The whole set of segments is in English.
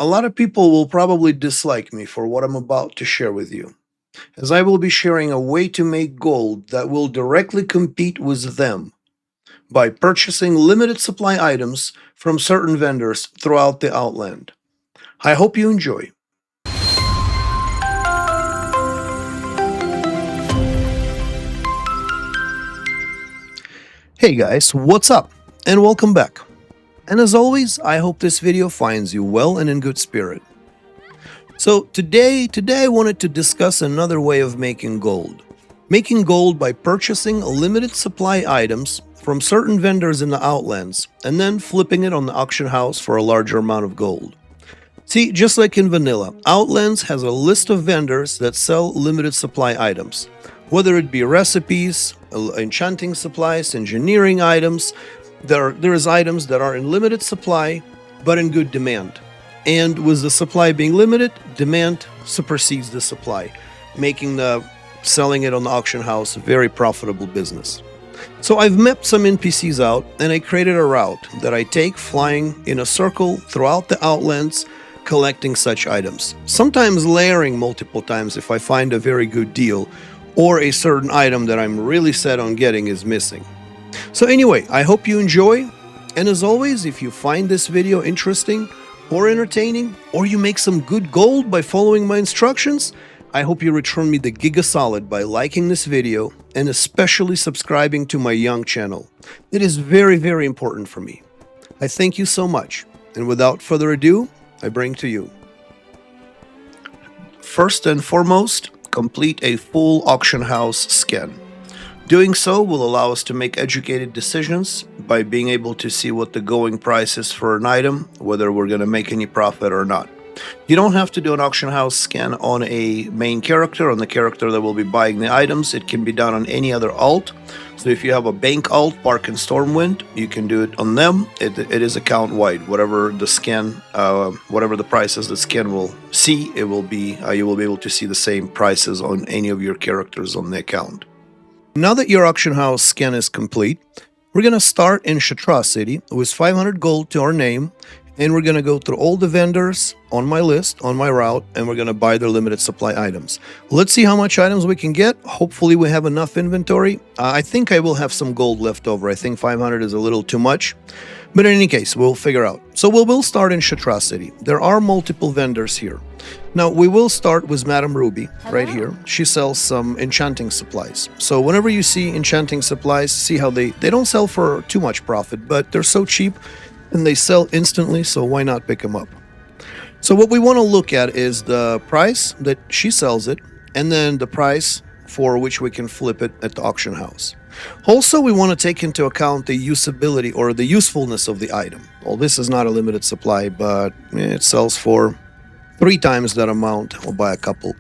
A lot of people will probably dislike me for what I'm about to share with you, as I will be sharing a way to make gold that will directly compete with them by purchasing limited supply items from certain vendors throughout the Outland. I hope you enjoy. Hey guys, what's up? And welcome back. And as always, I hope this video finds you well and in good spirit. So today I wanted to discuss another way of making gold. Making gold by purchasing limited supply items from certain vendors in the Outlands and then flipping it on the auction house for a larger amount of gold. See, just like in vanilla, Outlands has a list of vendors that sell limited supply items. Whether it be recipes, enchanting supplies, engineering items, there's items that are in limited supply but in good demand. And with the supply being limited, demand supersedes the supply, making the selling it on the auction house a very profitable business. So I've mapped some NPCs out and I created a route that I take flying in a circle throughout the Outlands, collecting such items. Sometimes layering multiple times if I find a very good deal or a certain item that I'm really set on getting is missing. So anyway, I hope you enjoy, and as always, if you find this video interesting or entertaining, or you make some good gold by following my instructions, I hope you return me the Giga Solid by liking this video and especially subscribing to my young channel. It is very, very important for me. I thank you so much, and without further ado, I bring to you. First and foremost, complete a full auction house scan. Doing so will allow us to make educated decisions by being able to see what the going price is for an item, whether we're going to make any profit or not. You don't have to do an auction house scan on a main character, on the character that will be buying the items. It can be done on any other alt. So if you have a bank alt, Bark and Stormwind, you can do it on them. It is account wide. Whatever the scan, whatever the prices the scan will see, it will be you will be able to see the same prices on any of your characters on the account. Now that your auction house scan is complete, we're going to start in Shattrath City with 500 gold to our name, and we're going to go through all the vendors on my list, on my route, and we're going to buy their limited supply items. Let's see how much items we can get. Hopefully we have enough inventory. I think I will have some gold left over. I think 500 is a little too much. But in any case, we'll figure out. So we'll start in Shattrath City. There are multiple vendors here. Now, we will start with Madame Ruby right here. She sells some enchanting supplies. So whenever you see enchanting supplies, see how they don't sell for too much profit, but they're so cheap and they sell instantly, so why not pick them up? So what we want to look at is the price that she sells it, and then the price for which we can flip it at the auction house. Also, we want to take into account the usability or the usefulness of the item. Well, this is not a limited supply, but it sells for 3 times that amount, or by a couple.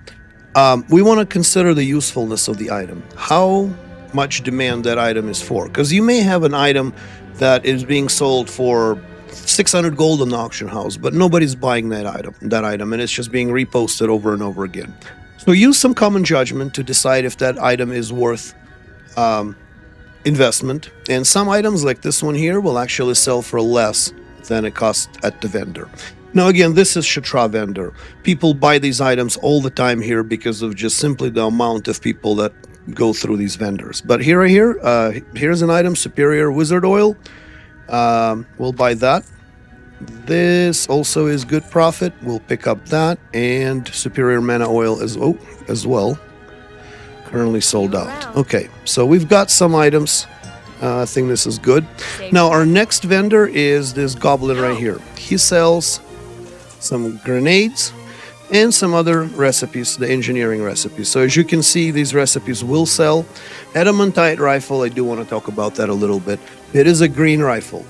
We want to consider the usefulness of the item. How much demand that item is for. Because you may have an item that is being sold for 600 gold on the auction house, but nobody's buying that item, and it's just being reposted over and over again. So use some common judgment to decide if that item is worth investment. And some items like this one here will actually sell for less than it costs at the vendor. Now again, this is Shattrath vendor. People buy these items all the time here because of just simply the amount of people that go through these vendors. But here's an item, Superior Wizard Oil. We'll buy that. This also is good profit. We'll pick up that, and Superior Mana Oil as well. Currently sold out. Okay, so we've got some items. I think this is good. Now our next vendor is this goblin right here. He sells some grenades and some other recipes, the engineering recipes. So as you can see, these recipes will sell. Adamantite rifle, I do want to talk about that a little bit. It is a green rifle.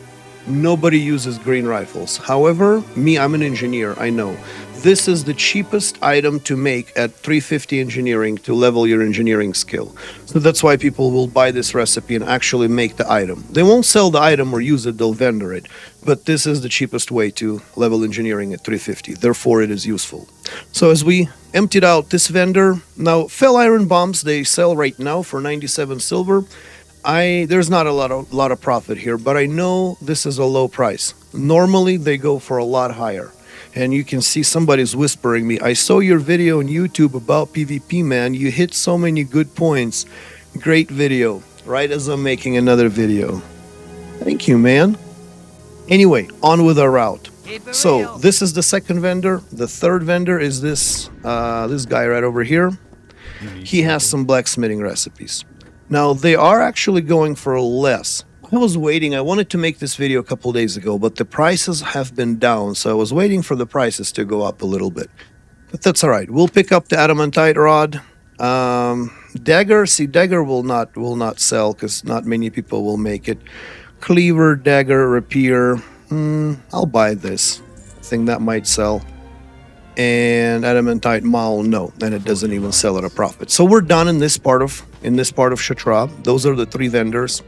Nobody uses green rifles. However, I'm an engineer, I know. This is the cheapest item to make at 350 engineering to level your engineering skill. So that's why people will buy this recipe and actually make the item. They won't sell the item or use it, they'll vendor it. But this is the cheapest way to level engineering at 350. Therefore, it is useful. So as we emptied out this vendor, now fell iron bombs, they sell right now for 97 silver. There's not a lot of profit here, but I know this is a low price. Normally, they go for a lot higher. And you can see somebody's whispering me, I saw your video on YouTube about PvP, man. You hit so many good points. Great video. Right as I'm making another video. Thank you, man. Anyway, on with our route. So this is the second vendor. The third vendor is this guy right over here. He has some blacksmithing recipes. Now they are actually going for less. I was waiting. I wanted to make this video a couple days ago, but the prices have been down, so I was waiting for the prices to go up a little bit. But that's all right. We'll pick up the adamantite rod. Dagger. See, dagger will not sell because not many people will make it. Cleaver, dagger, rapier. I'll buy this. I think that might sell. And adamantite maul, no, and it doesn't even sell at a profit. So we're done in this part of Shattrath. Those are the three vendors.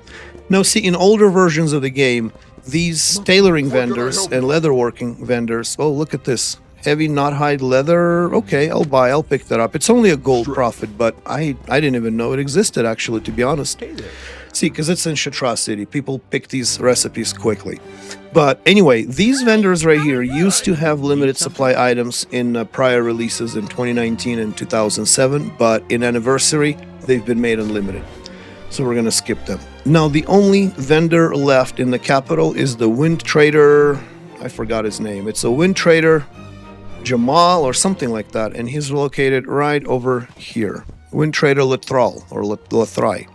Now, see, in older versions of the game, these tailoring vendors and leatherworking vendors. Oh, look at this. Heavy knot hide leather. Okay, I'll pick that up. It's only a gold profit, but I didn't even know it existed, actually, to be honest. See, because it's in Shattrath City. People pick these recipes quickly. But anyway, these vendors right here used to have limited supply items in prior releases in 2019 and 2007, but in Anniversary, they've been made unlimited. So we're going to skip them. Now, the only vendor left in the capital is the Wind Trader. I forgot his name. It's a Wind Trader, Jamal or something like that, and he's located right over here. Wind Trader Lathrai.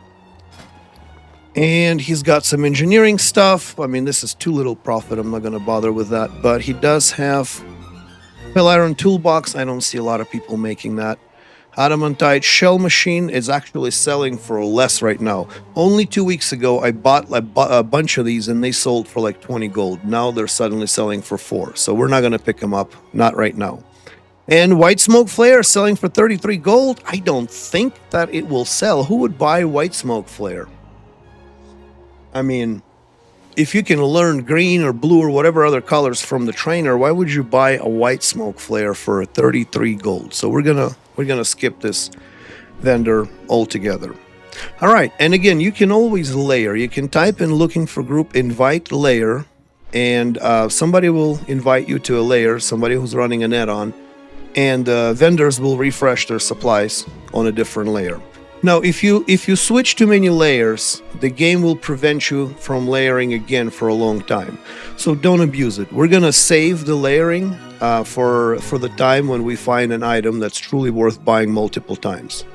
And he's got some engineering stuff. I mean, this is too little profit. I'm not going to bother with that. But he does have Iron Toolbox. I don't see a lot of people making that. Adamantite Shell Machine is actually selling for less right now. Only 2 weeks ago, I bought a bunch of these and they sold for like 20 gold. Now they're suddenly selling for 4. So we're not going to pick them up. Not right now. And White Smoke Flare selling for 33 gold. I don't think that it will sell. Who would buy White Smoke Flare? I mean, if you can learn green or blue or whatever other colors from the trainer, why would you buy a White Smoke Flare for 33 gold? So we're gonna skip this vendor altogether. All right, and again, you can always layer. You can type in looking for group invite layer, and somebody will invite you to a layer. Somebody who's running an add-on, and vendors will refresh their supplies on a different layer. Now, if you switch too many layers, the game will prevent you from layering again for a long time. So don't abuse it. We're gonna save the layering for the time when we find an item that's truly worth buying multiple times.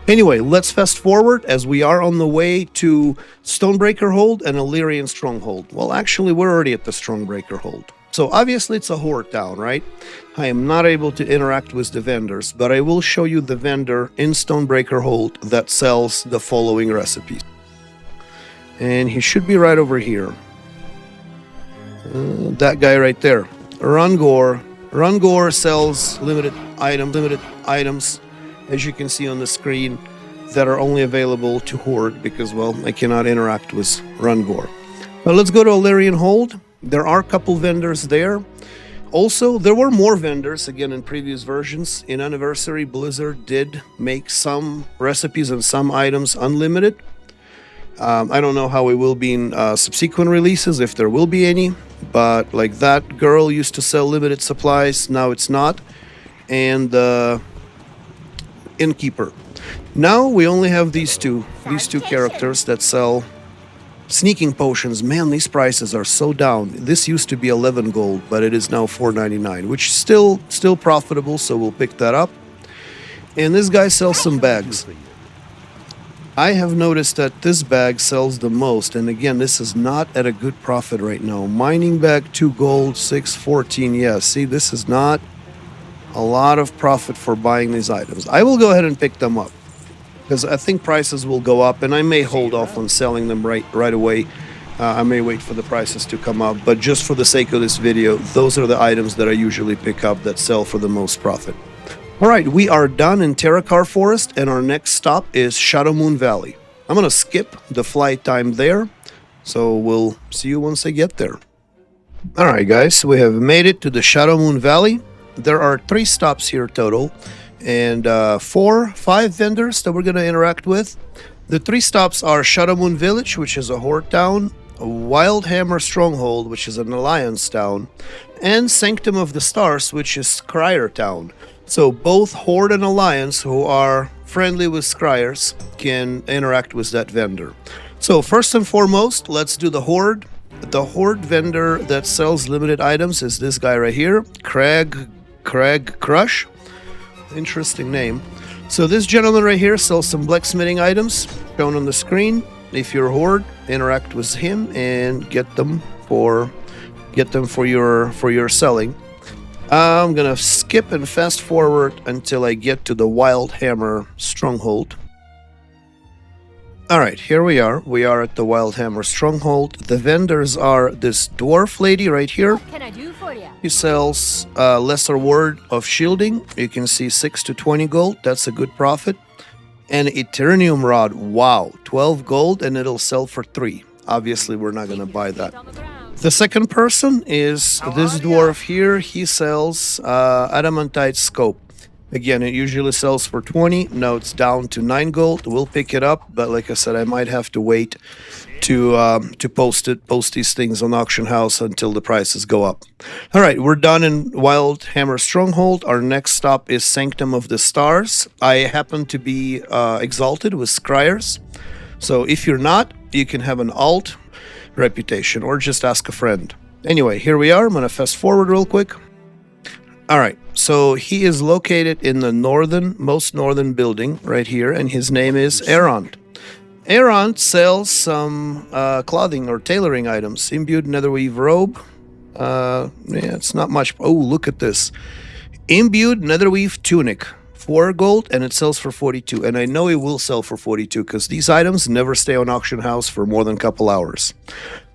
Anyway, let's fast forward as we are on the way to Stonebreaker Hold and Allerian Stronghold. Well, actually, we're already at the Stonebreaker Hold. So obviously it's a horde town, right? I am not able to interact with the vendors, but I will show you the vendor in Stonebreaker Hold that sells the following recipes. And he should be right over here. That guy right there. Rungor. Rungor sells limited items, as you can see on the screen, that are only available to Horde because, well, I cannot interact with Rungor. But let's go to Allerian Hold. There are a couple vendors there. Also, there were more vendors, again, in previous versions. In Anniversary, Blizzard did make some recipes and some items unlimited. I don't know how it will be in subsequent releases, if there will be any. But, like, that girl used to sell limited supplies. Now it's not. And Innkeeper. Now we only have these two characters that sell sneaking potions. Man, these prices are so down. This used to be 11 gold, but it is now 4.99, which is still profitable, so we'll pick that up. And this guy sells some bags. I have noticed that this bag sells the most, and again, this is not at a good profit right now. Mining bag, 2 gold, 6.14. Yeah, see, this is not a lot of profit for buying these items. I will go ahead and pick them up, because I think prices will go up, and I may hold off on selling them right away. I may wait for the prices to come up, but just for the sake of this video, those are the items that I usually pick up that sell for the most profit. All right, we are done in Terokkar Forest, and our next stop is Shadowmoon Valley. I'm going to skip the flight time there, so we'll see you once I get there. All right, guys, we have made it to the Shadowmoon Valley. There are 3 stops here total, and 5 vendors that we're going to interact with. The 3 stops are Shadowmoon Village, which is a horde town, Wildhammer Stronghold, which is an Alliance town, and Sanctum of the Stars, which is Scryer town. So both Horde and Alliance, who are friendly with Scryers, can interact with that vendor. So first and foremost, let's do the Horde. The Horde vendor that sells limited items is this guy right here, Crag Crush. Interesting name. So this gentleman right here sells some blacksmithing items shown on the screen. If you're a Horde, interact with him and get them for your selling. I'm gonna skip and fast forward until I get to the Wildhammer Stronghold. Alright, here we are. We are at the Wildhammer Stronghold. The vendors are this dwarf lady right here. What can I do for you? He sells Lesser Word of Shielding. You can see 6 to 20 gold. That's a good profit. And Eternium Rod. Wow, 12 gold and it'll sell for 3. Obviously, we're not going to buy that. The second person is this dwarf here. He sells Adamantite Scope. Again, it usually sells for 20. Now it's down to 9 gold. We'll pick it up, but like I said, I might have to wait to post these things on Auction House until the prices go up. All right, we're done in Wildhammer Stronghold. Our next stop is Sanctum of the Stars. I happen to be exalted with Scryers. So if you're not, you can have an alt reputation or just ask a friend. Anyway, here we are. I'm going to fast forward real quick. All right, so he is located in the most northern building right here, and his name is Eront. Eront sells some clothing or tailoring items. Imbued netherweave robe. Yeah, it's not much. Oh, look at this. Imbued netherweave tunic. 4 gold, and it sells for 42. And I know it will sell for 42 because these items never stay on Auction House for more than a couple hours.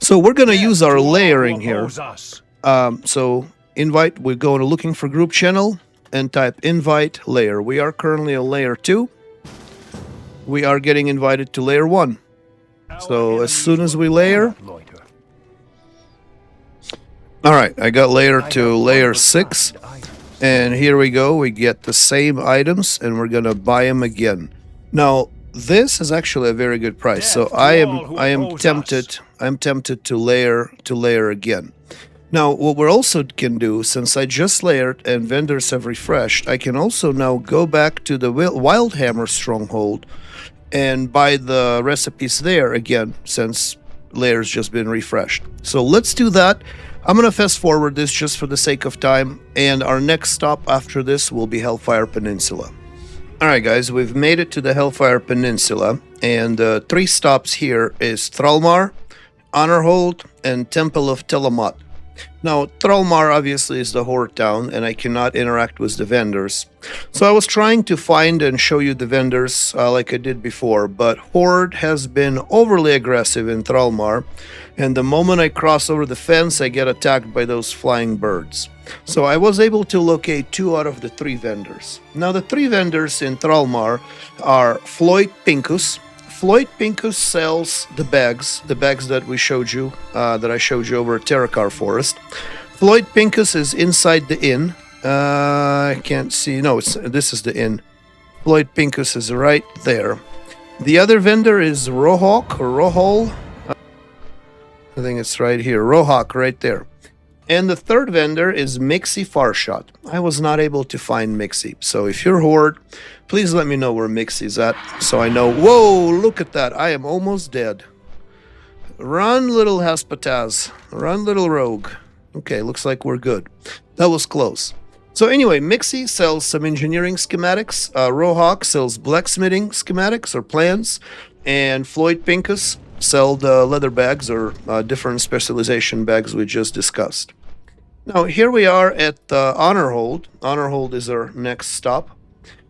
So we're going to use our layering here. So invite, we're going to looking for group channel and type invite layer. We are currently on layer 2. We are getting invited to layer 1. So as soon as we layer... Alright, I got layer to layer 6. And here we go, we get the same items and we're gonna buy them again. Now, this is actually a very good price. So I am tempted to layer again. Now, what we also can do, since I just layered and vendors have refreshed, I can also now go back to the Wildhammer Stronghold and buy the recipes there again, since layer's just been refreshed. So let's do that. I'm going to fast forward this just for the sake of time, and our next stop after this will be Hellfire Peninsula. Alright guys, we've made it to the Hellfire Peninsula, and 3 stops here is Thrallmar, Honorhold, and Temple of Tiamat. Now, Thrallmar obviously is the Horde town, and I cannot interact with the vendors. So I was trying to find and show you the vendors like I did before, but Horde has been overly aggressive in Thrallmar, and the moment I cross over the fence, I get attacked by those flying birds. So I was able to locate 2 out of the 3 vendors. Now, the 3 vendors in Thrallmar are Floyd Pincus. Floyd Pincus sells the bags that we showed you, that I showed you over at Terokkar Forest. Floyd Pincus is inside the inn. I can't see. No, this is the inn. Floyd Pincus is right there. The other vendor is Rohawk or Rohol. I think it's right here. Rohawk right there. And the third vendor is Mixie Farshot. I was not able to find Mixie. So if you're Horde, please let me know where Mixie's at so I know. Whoa, look at that. I am almost dead. Run, little Haspataz. Run, little rogue. Okay, looks like we're good. That was close. So anyway, Mixie sells some engineering schematics. Rohawk sells blacksmithing schematics or plans. And Floyd Pincus sell the leather bags or different specialization bags we just discussed. Now, here we are at the Honorhold. Honorhold is our next stop.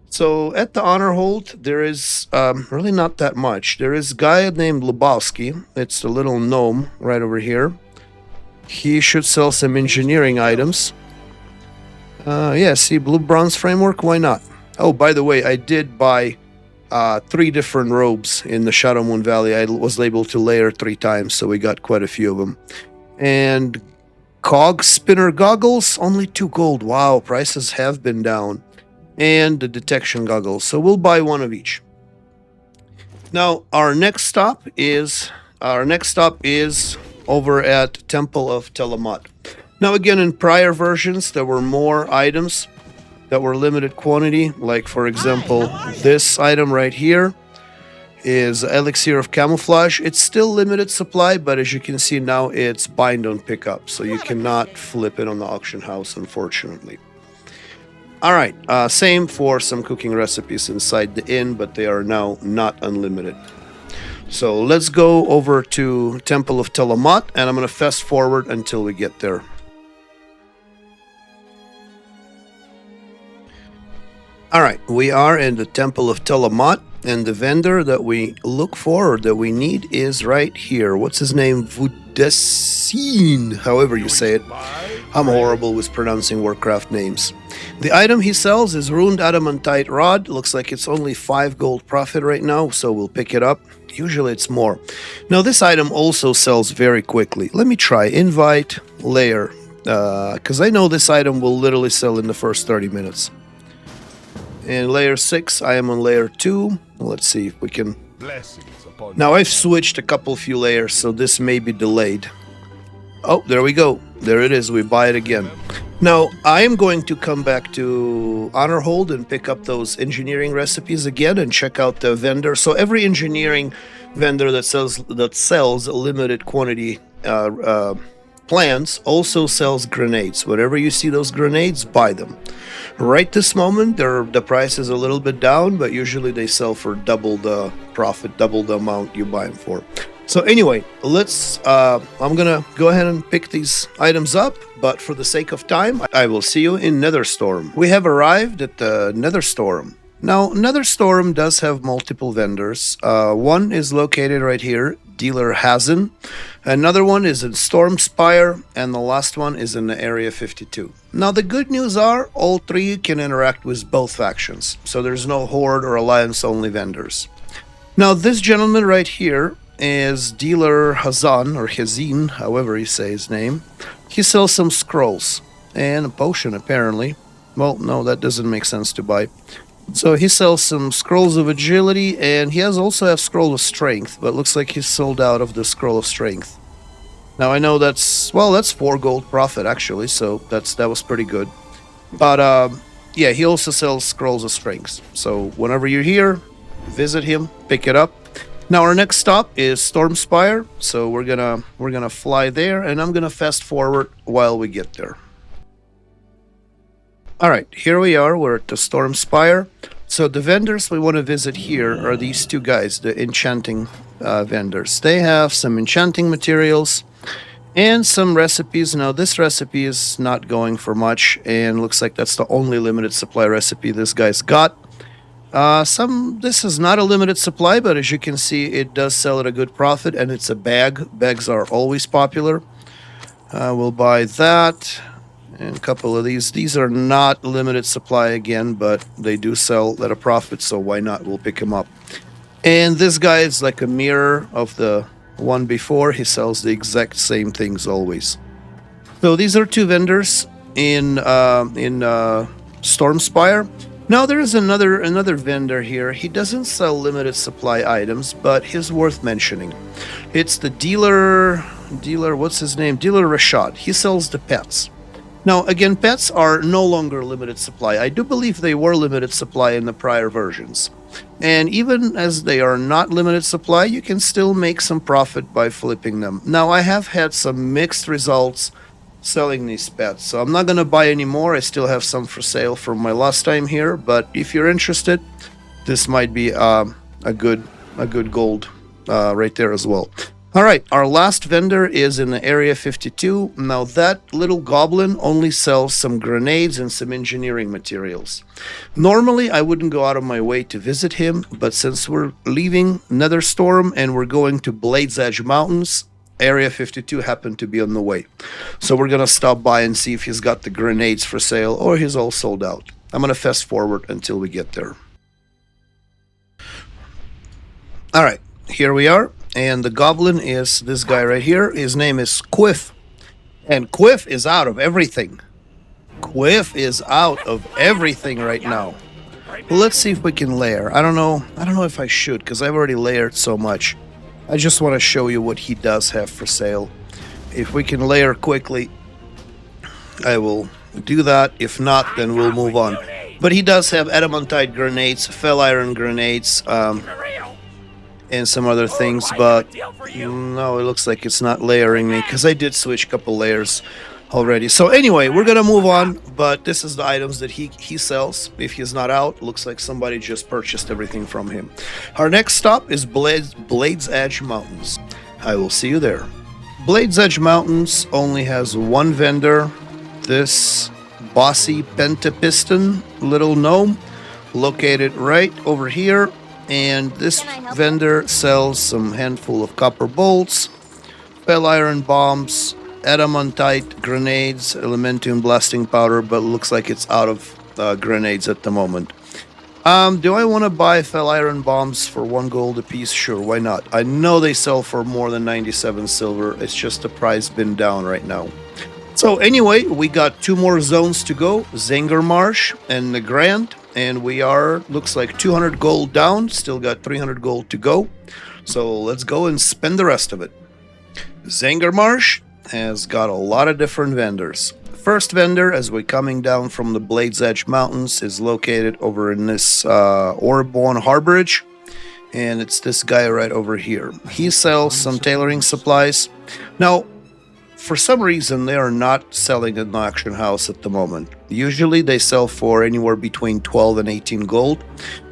So at the Honorhold, there is really not that much. There is a guy named Lebowski. It's the little gnome right over here. He should sell some engineering items. Yeah, see, blue bronze framework, why not? Oh, by the way, I did buy 3 different robes in the Shadowmoon Valley. I was able to layer 3 times, so we got quite a few of them. And Cog Spinner Goggles, only 2 gold. Wow, prices have been down. And the Detection Goggles, so we'll buy 1 of each. Now, our next stop is over at Temple of Tiamat. Now again, in prior versions, there were more items that were limited quantity, like for example, this item right here is Elixir of Camouflage. It's still limited supply, but as you can see now, it's bind on pickup, so you cannot flip it on the auction house, unfortunately. Alright, same for some cooking recipes inside the inn, but they are now not unlimited. So let's go over to Temple of Tiamat, and I'm going to fast forward until we get there. Alright, we are in the Temple of Tiamat, and the vendor that we look for, or that we need, is right here. What's his name? Vodesiin, however you say it. I'm horrible with pronouncing Warcraft names. The item he sells is Ruined Adamantite Rod. Looks like it's only 5 gold profit right now, so we'll pick it up. Usually it's more. Now this item also sells very quickly. Let me try invite layer, because I know this item will literally sell in the first 30 minutes. In layer 6, I am on layer 2. Let's see if we can... Now I've switched a few layers, so this may be delayed. Oh, there we go. There it is. We buy it again. Now, I am going to come back to Honorhold and pick up those engineering recipes again and check out the vendor. So every engineering vendor that sells a limited quantity plans also sells grenades. Whenever you see those grenades, buy them. Right this moment, the price is a little bit down, but usually they sell for double the profit, double the amount you buy them for. So anyway, I'm gonna go ahead and pick these items up, but for the sake of time, I will see you in Netherstorm. We have arrived at the Netherstorm. Now, Netherstorm does have multiple vendors. One is located right here, dealer Hazzin. Another one is in Stormspire, and the last one is in the Area 52. Now, the good news are all three can interact with both factions, so there's no Horde or Alliance-only vendors. Now, this gentleman right here is dealer Hazzin, or Hazzin, however you say his name. He sells some scrolls and a potion, apparently. Well, no, that doesn't make sense to buy. So he sells some scrolls of agility, and he also has scroll of strength, but looks like he's sold out of the scroll of strength. Now I know that's 4 gold profit actually, so that was pretty good. But yeah, he also sells scrolls of strength. So whenever you're here, visit him, pick it up. Now our next stop is Stormspire, so we're gonna fly there, and I'm gonna fast forward while we get there. Alright, here we are, we're at the Stormspire. So the vendors we want to visit here are these two guys, the enchanting vendors. They have some enchanting materials and some recipes. Now this recipe is not going for much, and looks like that's the only limited supply recipe this guy's got. This is not a limited supply, but as you can see, it does sell at a good profit, and it's a bag. Bags are always popular. We'll buy that. And a couple of these. These are not limited supply again, but they do sell at a profit, so why not? We'll pick them up. And this guy is like a mirror of the one before. He sells the exact same things always. So these are two vendors in Stormspire. Now there is another vendor here. He doesn't sell limited supply items, but he's worth mentioning. It's the dealer. What's his name? Dealer Rashad. He sells the pets. Now, again, pets are no longer limited supply. I do believe they were limited supply in the prior versions. And even as they are not limited supply, you can still make some profit by flipping them. Now, I have had some mixed results selling these pets, so I'm not going to buy any more. I still have some for sale from my last time here, but if you're interested, this might be a good gold right there as well. Alright, our last vendor is in the Area 52. Now that little goblin only sells some grenades and some engineering materials. Normally I wouldn't go out of my way to visit him, but since we're leaving Netherstorm and we're going to Blade's Edge Mountains, Area 52 happened to be on the way. So we're going to stop by and see if he's got the grenades for sale or he's all sold out. I'm going to fast forward until we get there. Alright, here we are. And the goblin is this guy right here. His name is Qiff. And Qiff is out of everything. Qiff is out of everything right now. Well, let's see if we can layer. I don't know if I should, because I've already layered so much. I just want to show you what he does have for sale. If we can layer quickly, I will do that. If not, then we'll move on. But he does have adamantite grenades, fell iron grenades, and some other things. But no, it looks like it's not layering me because I did switch a couple layers already. So anyway, we're gonna move on. But this is the items that he sells. If he's not out, looks like somebody just purchased everything from him. Our next stop is Blade's Edge Mountains. I will see you there. Blade's Edge Mountains only has one vendor. This Bosi Pentapiston little gnome located right over here, and this vendor sells some handful of copper bolts, fell iron bombs, adamantite grenades, elementum blasting powder, but looks like it's out of grenades at the moment. Do I want to buy fell iron bombs for 1 gold a piece? Sure, why not? I know they sell for more than 97 silver. It's just the price been down right now. So anyway, we got 2 more zones to go, Zangarmarsh and Nagrand, and we are, looks like 200 gold down, still got 300 gold to go. So let's go and spend the rest of it. Zangarmarsh has got a lot of different vendors. First vendor, as we're coming down from the Blade's Edge Mountains, is located over in this Oreborn Harborage, and it's this guy right over here. He sells some tailoring supplies. Now, for some reason, they are not selling in the auction house at the moment. Usually, they sell for anywhere between 12 and 18 gold.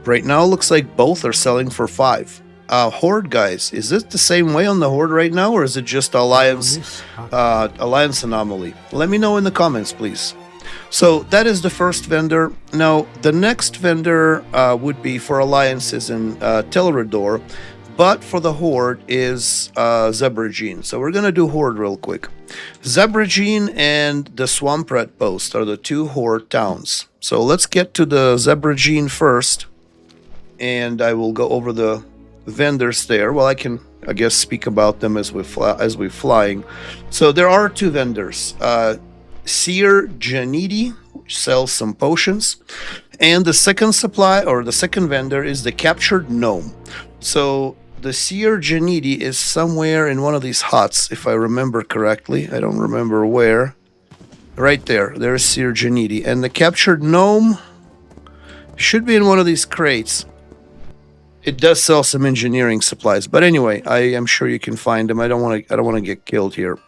Right now, it looks like both are selling for 5. Horde guys, is it the same way on the Horde right now, or is it just Alliance anomaly? Let me know in the comments, please. So that is the first vendor. Now the next vendor would be for alliances in Telrador, but for the Horde is Zabra'jin. So we're gonna do Horde real quick. Zabra'jin and the Swamprat post are the 2 Horde towns. So let's get to the Zabra'jin first, and I will go over the vendors there. Well, I can, I guess, speak about them as we're flying. So there are 2 vendors. Seer Janidi, which sells some potions, and the second supply, or the second vendor, is the Captured Gnome. So the Seer Janidi is somewhere in one of these huts, if I remember correctly. I don't remember where. Right there. There's Seer Janidi, and the Captured Gnome should be in one of these crates. It does sell some engineering supplies, but anyway, I am sure you can find them. I don't want to get killed here.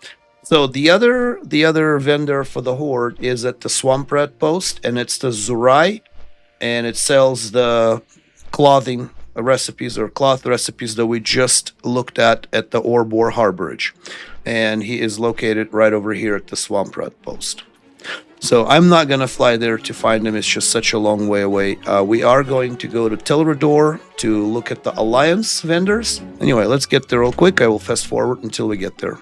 So the other vendor for the Horde is at the Swamprat post, and it's the Zurai, and it sells the clothing recipes or cloth recipes that we just looked at the Oreborn Harborage, and he is located right over here at the Swamprat post. So I'm not going to fly there to find him. It's just such a long way away. We are going to go to Telrador to look at the Alliance vendors. Anyway, let's get there real quick. I will fast forward until we get there.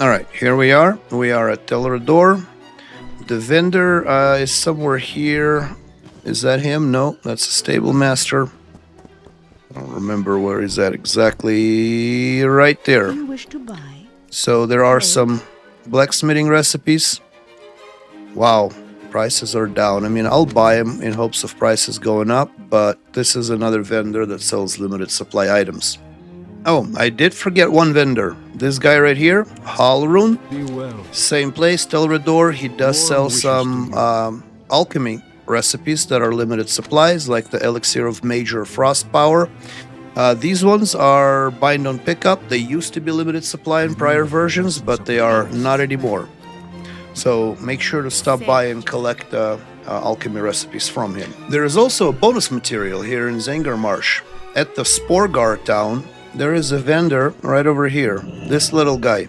All right, here we are. We are at Telrador. The vendor is somewhere here. Is that him? No, that's a stable master. I don't remember where is that exactly. Right there. You wish to buy? So there are some blacksmithing recipes. Wow, prices are down. I mean, I'll buy them in hopes of prices going up, but this is another vendor that sells limited supply items. Oh, I did forget one vendor. This guy right here, Halrun. Same place, Telrador. He does sell some alchemy recipes that are limited supplies, like the Elixir of Major Frost Power. These ones are bind on pickup. They used to be limited supply in prior versions, but they are not anymore. So make sure to stop by and collect alchemy recipes from him. There is also a bonus material here in Zangarmarsh. At the Sporgar town, there is a vendor right over here, this little guy.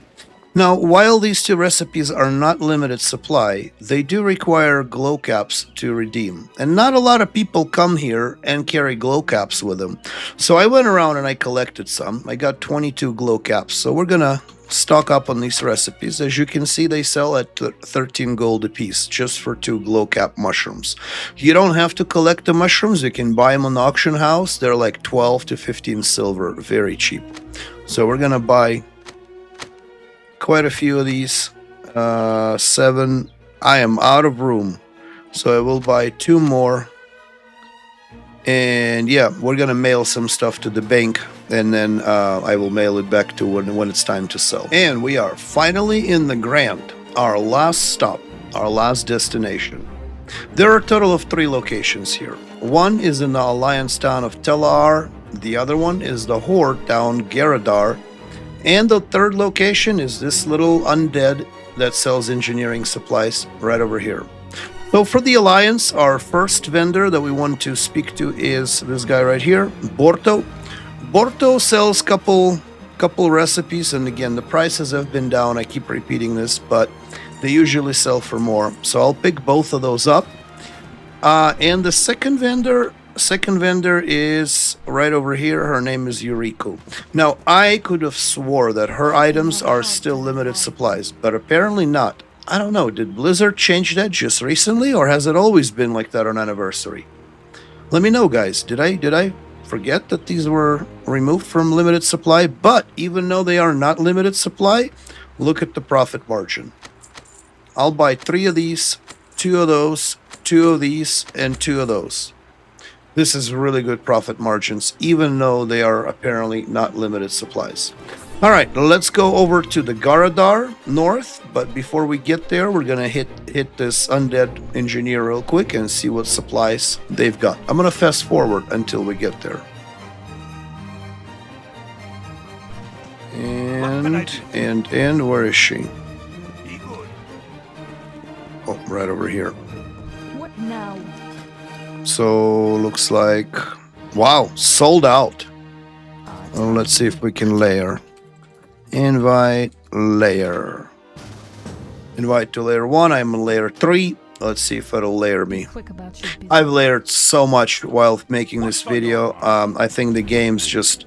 Now, while these 2 recipes are not limited supply, they do require glow caps to redeem. And not a lot of people come here and carry glow caps with them. So I went around and I collected some. I got 22 glow caps. So we're gonna stock up on these recipes. As you can see, they sell at 13 gold a piece just for 2 glow cap mushrooms. You don't have to collect the mushrooms. You can buy them on the auction house. They're like 12 to 15 silver, very cheap. So we're gonna buy quite a few of these. 7. I am out of room, so I will buy 2 more. And yeah, we're gonna mail some stuff to the bank and then I will mail it back to when it's time to sell. And we are finally in Nagrand, our last stop, our last destination. There are a total of 3 locations here. One is in the Alliance town of Telaar, the other one is the Horde town Garadar, and the third location is this little undead that sells engineering supplies right over here. So for the Alliance, our first vendor that we want to speak to is this guy right here, Borto. Borto sells couple recipes, and again, the prices have been down. I keep repeating this, but they usually sell for more. So I'll pick both of those up. And the second vendor is right over here. Her name is Yuriko. Now, I could have swore that her items are still limited supplies, but apparently not. I don't know, did Blizzard change that just recently, or has it always been like that on Anniversary? Let me know, guys. Did I forget that these were removed from limited supply? But even though they are not limited supply, look at the profit margin. I'll buy 3 of these, 2 of those, 2 of these, and 2 of those. This is really good profit margins, even though they are apparently not limited supplies. All right, let's go over to the Garadar north, but before we get there, we're gonna hit this undead engineer real quick and see what supplies they've got. I'm gonna fast forward until we get there. And where is she? Oh, right over here. What now? So looks like, wow, sold out. Well, let's see if we can layer. Invite layer. Invite to layer 1. I'm on layer 3. Let's see if it'll layer me. I've layered so much while making this video. I think the game's just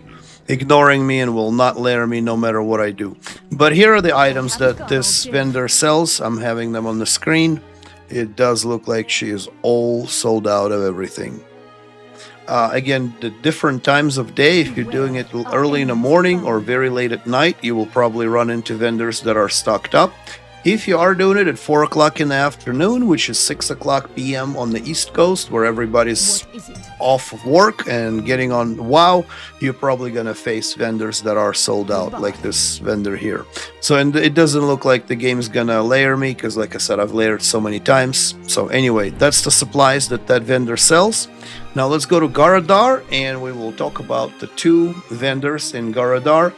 ignoring me and will not layer me no matter what I do. But here are the items that this vendor sells. I'm having them on the screen. It does look like she is all sold out of everything. Again, the different times of day, if you're doing it early in the morning or very late at night, you will probably run into vendors that are stocked up. If you are doing it at 4 o'clock in the afternoon, which is 6 o'clock p.m. on the East Coast, where everybody's off of work and getting on WoW, you're probably going to face vendors that are sold out, like this vendor here. So, and it doesn't look like the game's going to layer me, because like I said, I've layered so many times. So anyway, that's the supplies that vendor sells. Now let's go to Garadar, and we will talk about the 2 vendors in Garadar,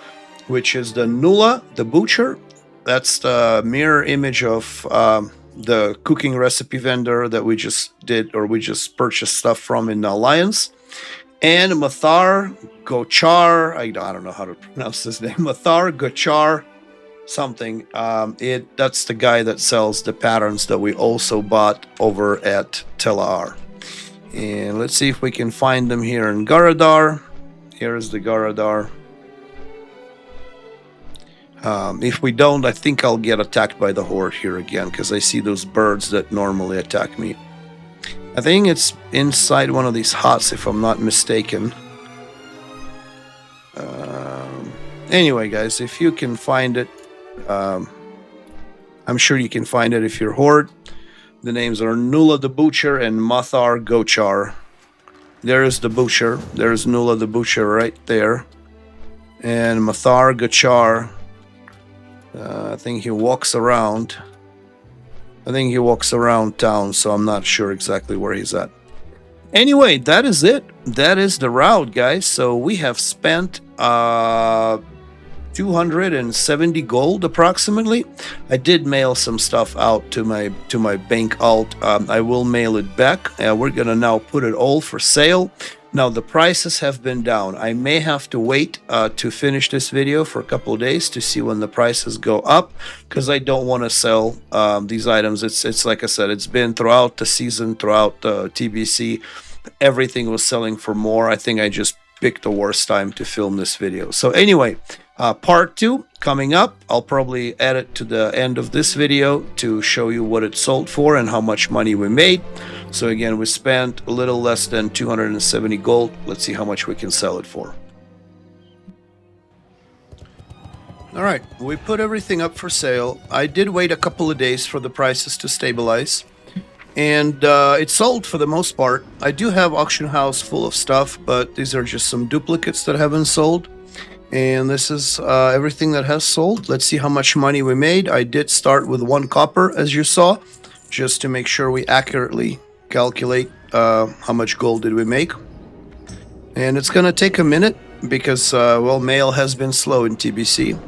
which is the Nulla, the Butcher. That's the mirror image of the cooking recipe vendor that we just did, or we just purchased stuff from in the Alliance. And Mathar Gochar, I don't know how to pronounce his name, Mathar Gochar something. That's the guy that sells the patterns that we also bought over at Telaar. And let's see if we can find them here in Garadar. Here's the Garadar. If we don't, I think I'll get attacked by the Horde here again, because I see those birds that normally attack me. I think it's inside one of these huts, if I'm not mistaken. Anyway, guys, if you can find it, I'm sure you can find it if you're Horde. The names are Nulla the Butcher and Mathar Gochar. There's the Butcher. There's Nulla the Butcher right there. And Mathar Gochar, I think he walks around. I think he walks around town, so I'm not sure exactly where he's at. Anyway, that is it. That is the route, guys. So we have spent 270 gold approximately. I did mail some stuff out to my bank alt. I will mail it back. We're gonna now put it all for sale. Now the prices have been down. I may have to wait to finish this video for a couple of days to see when the prices go up, because I don't want to sell these items. It's like I said, it's been throughout the season, throughout TBC, everything was selling for more. I think I just picked the worst time to film this video. So anyway, part 2 coming up. I'll probably add it to the end of this video to show you what it sold for and how much money we made. So again, we spent a little less than 270 gold. Let's see how much we can sell it for. All right, we put everything up for sale. I did wait a couple of days for the prices to stabilize, and it sold for the most part. I do have auction house full of stuff, but these are just some duplicates that haven't sold. And this is everything that has sold. Let's see how much money we made. I did start with 1 copper, as you saw, just to make sure we accurately calculate how much gold did we make. And it's going to take a minute because, well, mail has been slow in TBC.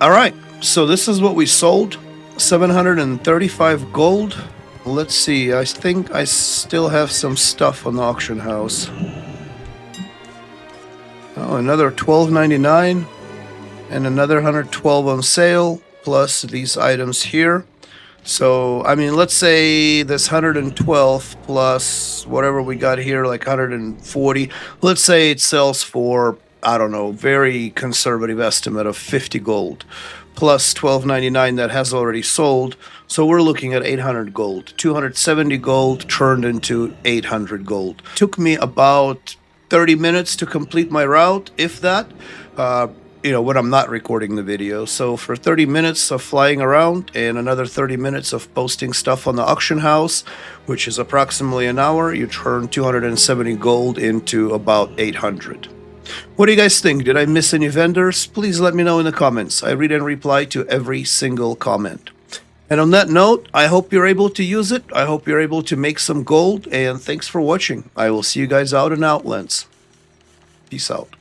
All right, so this is what we sold, 735 gold. Let's see, I think I still have some stuff on the auction house. Oh, another $12.99 and another 112 on sale, plus these items here. So, I mean, let's say this 112 plus whatever we got here, like 140. Let's say it sells for, I don't know, very conservative estimate of 50 gold, plus $12.99 that has already sold. So we're looking at 800 gold. 270 gold turned into 800 gold. Took me about 30 minutes to complete my route, if that, you know, when I'm not recording the video. So for 30 minutes of flying around and another 30 minutes of posting stuff on the auction house, which is approximately an hour, you turn 270 gold into about 800. What do you guys think? Did I miss any vendors? Please let me know in the comments. I read and reply to every single comment. And on that note, I hope you're able to use it. I hope you're able to make some gold. And thanks for watching. I will see you guys out in Outlands. Peace out.